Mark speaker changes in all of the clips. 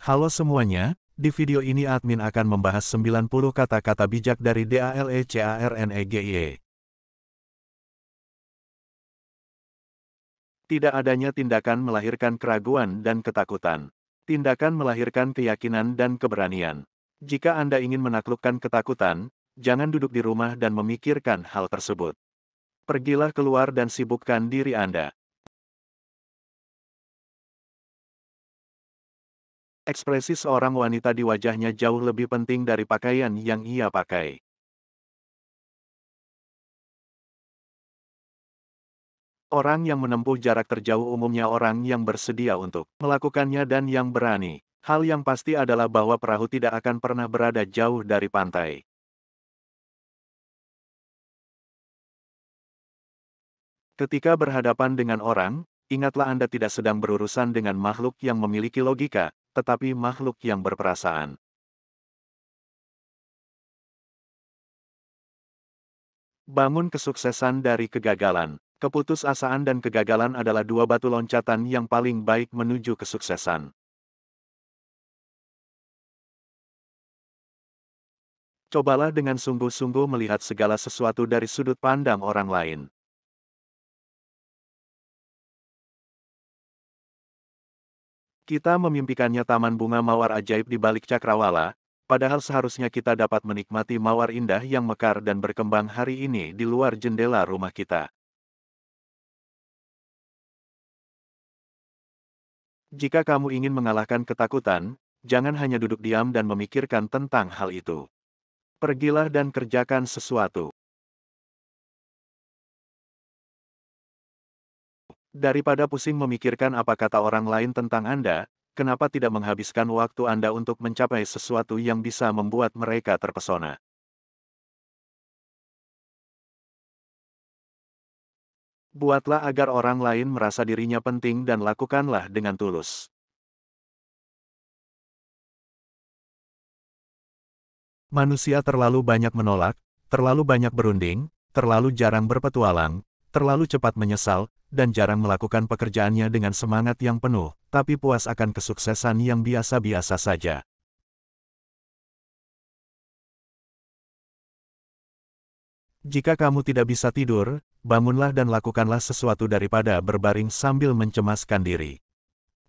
Speaker 1: Halo semuanya, di video ini admin akan membahas 90 kata-kata bijak dari DALECARNEGIE. Tidak adanya tindakan melahirkan keraguan dan ketakutan. Tindakan melahirkan keyakinan dan keberanian. Jika Anda ingin menaklukkan ketakutan, jangan duduk di rumah dan memikirkan hal tersebut. Pergilah keluar dan sibukkan diri Anda. Ekspresi seorang wanita di wajahnya jauh lebih penting dari pakaian yang ia pakai. Orang yang menempuh jarak terjauh umumnya orang yang bersedia untuk melakukannya dan yang berani. Hal yang pasti adalah bahwa perahu tidak akan pernah berada jauh dari pantai. Ketika berhadapan dengan orang, ingatlah Anda tidak sedang berurusan dengan makhluk yang memiliki logika, tetapi makhluk yang berperasaan. Bangun kesuksesan dari kegagalan. Keputusasaan dan kegagalan adalah dua batu loncatan yang paling baik menuju kesuksesan. Cobalah dengan sungguh-sungguh melihat segala sesuatu dari sudut pandang orang lain. Kita memimpikannya taman bunga mawar ajaib di balik cakrawala, padahal seharusnya kita dapat menikmati mawar indah yang mekar dan berkembang hari ini di luar jendela rumah kita. Jika kamu ingin mengalahkan ketakutan, jangan hanya duduk diam dan memikirkan tentang hal itu. Pergilah dan kerjakan sesuatu. Daripada pusing memikirkan apa kata orang lain tentang Anda, kenapa tidak menghabiskan waktu Anda untuk mencapai sesuatu yang bisa membuat mereka terpesona? Buatlah agar orang lain merasa dirinya penting dan lakukanlah dengan tulus. Manusia terlalu banyak menolak, terlalu banyak berunding, terlalu jarang berpetualang, terlalu cepat menyesal, dan jarang melakukan pekerjaannya dengan semangat yang penuh, tapi puas akan kesuksesan yang biasa-biasa saja. Jika kamu tidak bisa tidur, bangunlah dan lakukanlah sesuatu daripada berbaring sambil mencemaskan diri.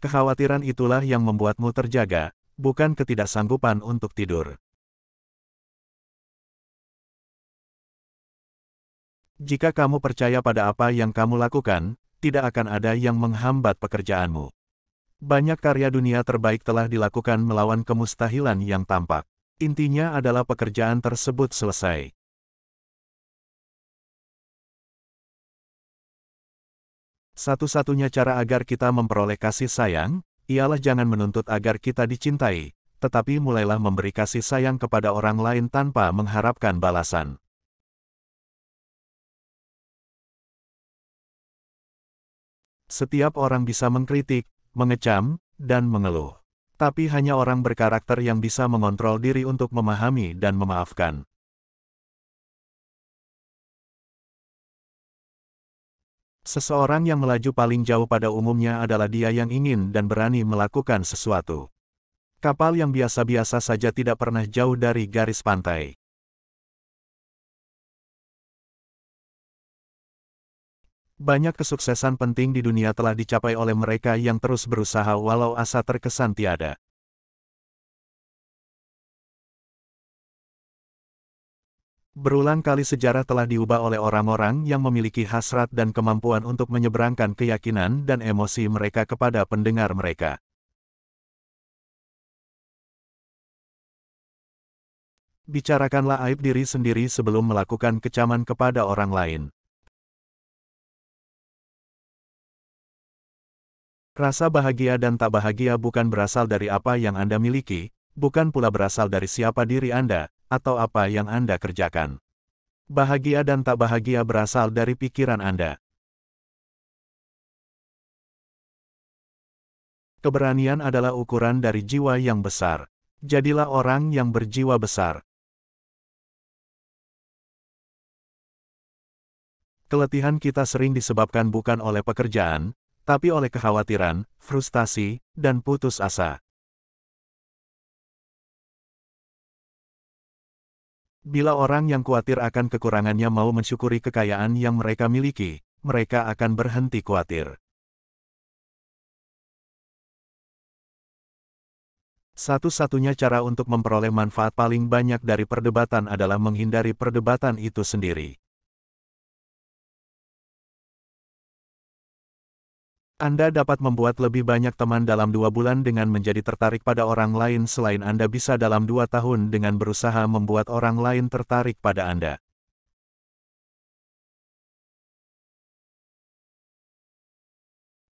Speaker 1: Kekhawatiran itulah yang membuatmu terjaga, bukan ketidaksanggupan untuk tidur. Jika kamu percaya pada apa yang kamu lakukan, tidak akan ada yang menghambat pekerjaanmu. Banyak karya dunia terbaik telah dilakukan melawan kemustahilan yang tampak. Intinya adalah pekerjaan tersebut selesai. Satu-satunya cara agar kita memperoleh kasih sayang, ialah jangan menuntut agar kita dicintai, tetapi mulailah memberi kasih sayang kepada orang lain tanpa mengharapkan balasan. Setiap orang bisa mengkritik, mengecam, dan mengeluh. Tapi hanya orang berkarakter yang bisa mengontrol diri untuk memahami dan memaafkan. Seseorang yang melaju paling jauh pada umumnya adalah dia yang ingin dan berani melakukan sesuatu. Kapal yang biasa-biasa saja tidak pernah jauh dari garis pantai. Banyak kesuksesan penting di dunia telah dicapai oleh mereka yang terus berusaha walau asa terkesan tiada. Berulang kali sejarah telah diubah oleh orang-orang yang memiliki hasrat dan kemampuan untuk menyeberangkan keyakinan dan emosi mereka kepada pendengar mereka. Bicarakanlah aib diri sendiri sebelum melakukan kecaman kepada orang lain. Rasa bahagia dan tak bahagia bukan berasal dari apa yang Anda miliki, bukan pula berasal dari siapa diri Anda, atau apa yang Anda kerjakan. Bahagia dan tak bahagia berasal dari pikiran Anda. Keberanian adalah ukuran dari jiwa yang besar. Jadilah orang yang berjiwa besar. Keletihan kita sering disebabkan bukan oleh pekerjaan, tapi oleh kekhawatiran, frustasi, dan putus asa. Bila orang yang khawatir akan kekurangannya mau mensyukuri kekayaan yang mereka miliki, mereka akan berhenti khawatir. Satu-satunya cara untuk memperoleh manfaat paling banyak dari perdebatan adalah menghindari perdebatan itu sendiri. Anda dapat membuat lebih banyak teman dalam 2 bulan dengan menjadi tertarik pada orang lain selain Anda bisa dalam 2 tahun dengan berusaha membuat orang lain tertarik pada Anda.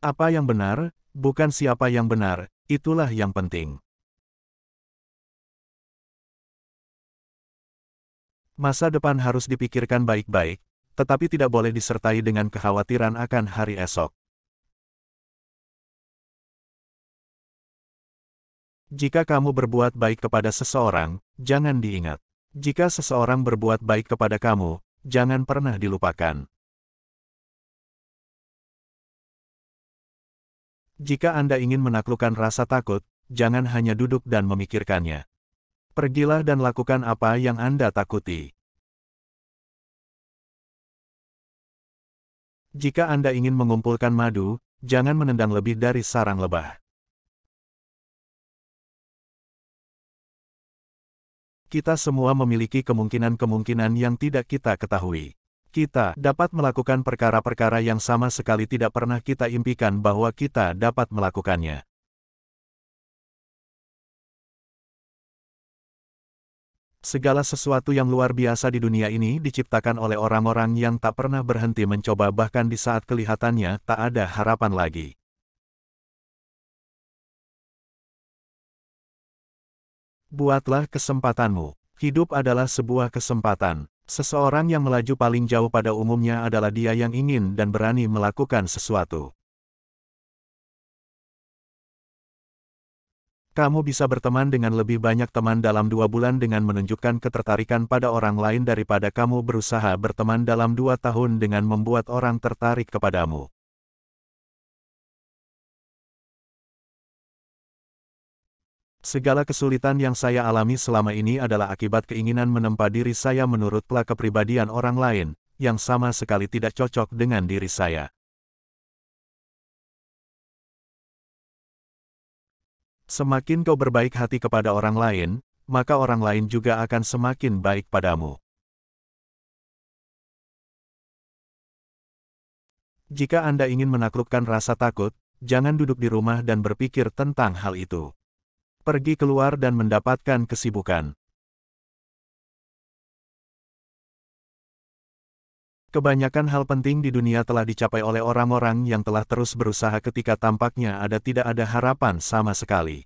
Speaker 1: Apa yang benar, bukan siapa yang benar, itulah yang penting. Masa depan harus dipikirkan baik-baik, tetapi tidak boleh disertai dengan kekhawatiran akan hari esok. Jika kamu berbuat baik kepada seseorang, jangan diingat. Jika seseorang berbuat baik kepada kamu, jangan pernah dilupakan. Jika Anda ingin menaklukkan rasa takut, jangan hanya duduk dan memikirkannya. Pergilah dan lakukan apa yang Anda takuti. Jika Anda ingin mengumpulkan madu, jangan menendang lebih dari sarang lebah. Kita semua memiliki kemungkinan-kemungkinan yang tidak kita ketahui. Kita dapat melakukan perkara-perkara yang sama sekali tidak pernah kita impikan bahwa kita dapat melakukannya. Segala sesuatu yang luar biasa di dunia ini diciptakan oleh orang-orang yang tak pernah berhenti mencoba bahkan di saat kelihatannya tak ada harapan lagi. Buatlah kesempatanmu. Hidup adalah sebuah kesempatan. Seseorang yang melaju paling jauh pada umumnya adalah dia yang ingin dan berani melakukan sesuatu. Kamu bisa berteman dengan lebih banyak teman dalam 2 bulan dengan menunjukkan ketertarikan pada orang lain daripada kamu berusaha berteman dalam 2 tahun dengan membuat orang tertarik kepadamu. Segala kesulitan yang saya alami selama ini adalah akibat keinginan menempa diri saya menurut pola kepribadian orang lain, yang sama sekali tidak cocok dengan diri saya. Semakin kau berbaik hati kepada orang lain, maka orang lain juga akan semakin baik padamu. Jika Anda ingin menaklukkan rasa takut, jangan duduk di rumah dan berpikir tentang hal itu. Pergi keluar dan mendapatkan kesibukan. Kebanyakan hal penting di dunia telah dicapai oleh orang-orang yang telah terus berusaha ketika tampaknya tidak ada harapan sama sekali.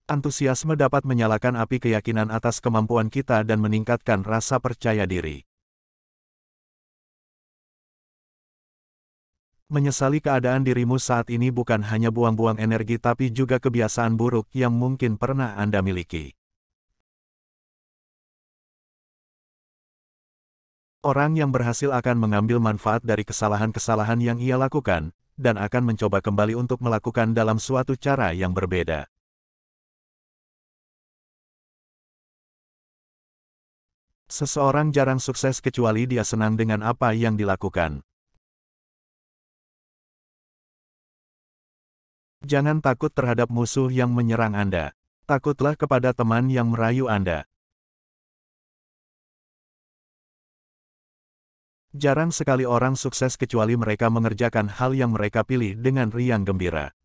Speaker 1: Antusiasme dapat menyalakan api keyakinan atas kemampuan kita dan meningkatkan rasa percaya diri. Menyesali keadaan dirimu saat ini bukan hanya buang-buang energi tapi juga kebiasaan buruk yang mungkin pernah Anda miliki. Orang yang berhasil akan mengambil manfaat dari kesalahan-kesalahan yang ia lakukan, dan akan mencoba kembali untuk melakukan dalam suatu cara yang berbeda. Seseorang jarang sukses kecuali dia senang dengan apa yang dilakukan. Jangan takut terhadap musuh yang menyerang Anda. Takutlah kepada teman yang merayu Anda. Jarang sekali orang sukses kecuali mereka mengerjakan hal yang mereka pilih dengan riang gembira.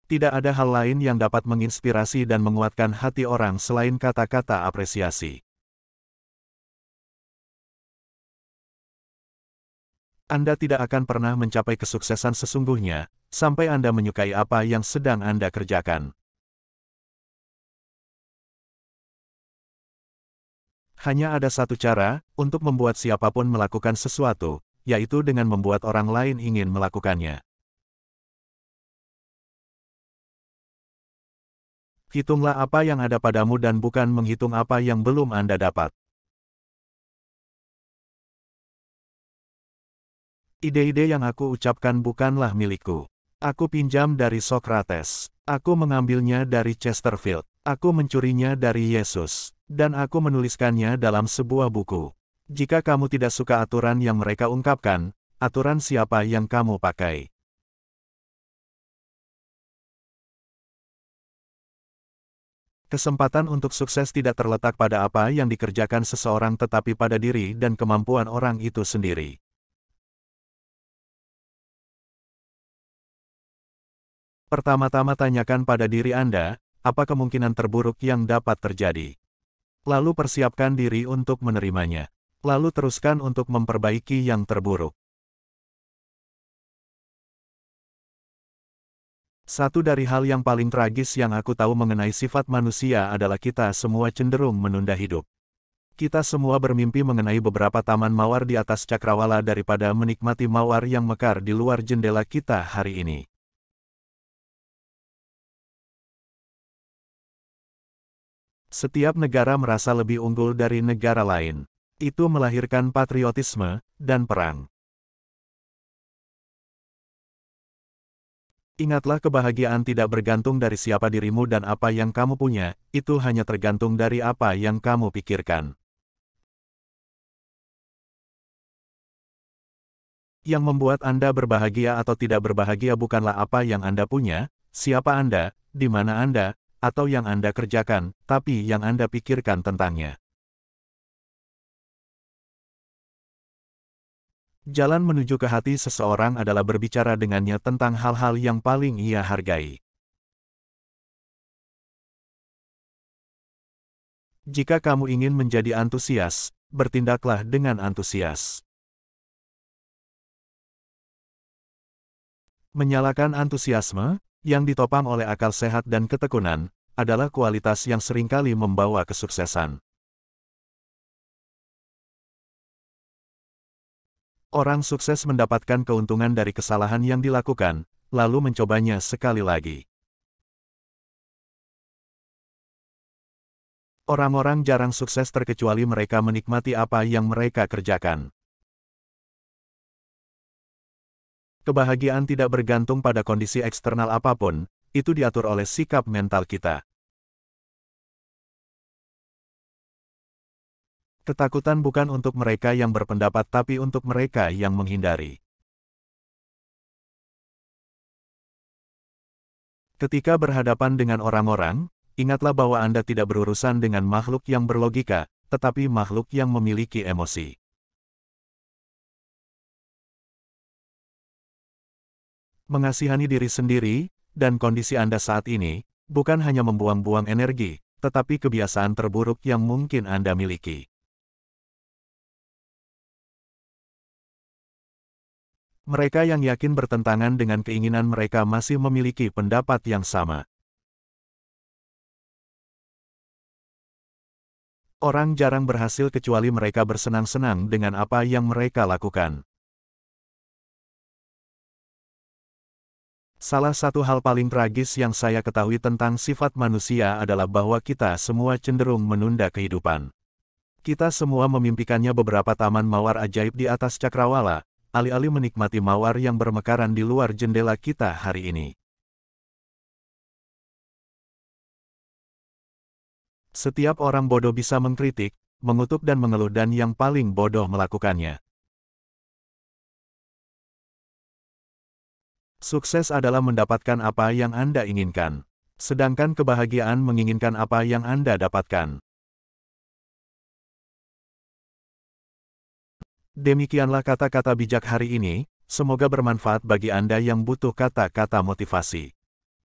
Speaker 1: Tidak ada hal lain yang dapat menginspirasi dan menguatkan hati orang selain kata-kata apresiasi. Anda tidak akan pernah mencapai kesuksesan sesungguhnya, sampai Anda menyukai apa yang sedang Anda kerjakan. Hanya ada satu cara, untuk membuat siapapun melakukan sesuatu, yaitu dengan membuat orang lain ingin melakukannya. Hitunglah apa yang ada padamu dan bukan menghitung apa yang belum Anda dapat. Ide-ide yang aku ucapkan bukanlah milikku. Aku pinjam dari Socrates. Aku mengambilnya dari Chesterfield. Aku mencurinya dari Yesus. Dan aku menuliskannya dalam sebuah buku. Jika kamu tidak suka aturan yang mereka ungkapkan, aturan siapa yang kamu pakai? Kesempatan untuk sukses tidak terletak pada apa yang dikerjakan seseorang tetapi pada diri dan kemampuan orang itu sendiri. Pertama-tama tanyakan pada diri Anda, apa kemungkinan terburuk yang dapat terjadi? Lalu persiapkan diri untuk menerimanya. Lalu teruskan untuk memperbaiki yang terburuk. Satu dari hal yang paling tragis yang aku tahu mengenai sifat manusia adalah kita semua cenderung menunda hidup. Kita semua bermimpi mengenai beberapa taman mawar di atas cakrawala daripada menikmati mawar yang mekar di luar jendela kita hari ini. Setiap negara merasa lebih unggul dari negara lain. Itu melahirkan patriotisme dan perang. Ingatlah, kebahagiaan tidak bergantung dari siapa dirimu dan apa yang kamu punya, itu hanya tergantung dari apa yang kamu pikirkan. Yang membuat Anda berbahagia atau tidak berbahagia bukanlah apa yang Anda punya, siapa Anda, di mana Anda, atau yang Anda kerjakan, tapi yang Anda pikirkan tentangnya. Jalan menuju ke hati seseorang adalah berbicara dengannya tentang hal-hal yang paling ia hargai. Jika kamu ingin menjadi antusias, bertindaklah dengan antusias. Menyalakan antusiasme, yang ditopang oleh akal sehat dan ketekunan, adalah kualitas yang seringkali membawa kesuksesan. Orang sukses mendapatkan keuntungan dari kesalahan yang dilakukan, lalu mencobanya sekali lagi. Orang-orang jarang sukses terkecuali mereka menikmati apa yang mereka kerjakan. Kebahagiaan tidak bergantung pada kondisi eksternal apapun, itu diatur oleh sikap mental kita. Ketakutan bukan untuk mereka yang berpendapat tapi untuk mereka yang menghindari. Ketika berhadapan dengan orang-orang, ingatlah bahwa Anda tidak berurusan dengan makhluk yang berlogika, tetapi makhluk yang memiliki emosi. Mengasihani diri sendiri, dan kondisi Anda saat ini, bukan hanya membuang-buang energi, tetapi kebiasaan terburuk yang mungkin Anda miliki. Mereka yang yakin bertentangan dengan keinginan mereka masih memiliki pendapat yang sama. Orang jarang berhasil kecuali mereka bersenang-senang dengan apa yang mereka lakukan. Salah satu hal paling tragis yang saya ketahui tentang sifat manusia adalah bahwa kita semua cenderung menunda kehidupan. Kita semua memimpikannya beberapa taman mawar ajaib di atas cakrawala, alih-alih menikmati mawar yang bermekaran di luar jendela kita hari ini. Setiap orang bodoh bisa mengkritik, mengutuk dan mengeluh, dan yang paling bodoh melakukannya. Sukses adalah mendapatkan apa yang Anda inginkan. Sedangkan kebahagiaan menginginkan apa yang Anda dapatkan. Demikianlah kata-kata bijak hari ini, semoga bermanfaat bagi Anda yang butuh kata-kata motivasi.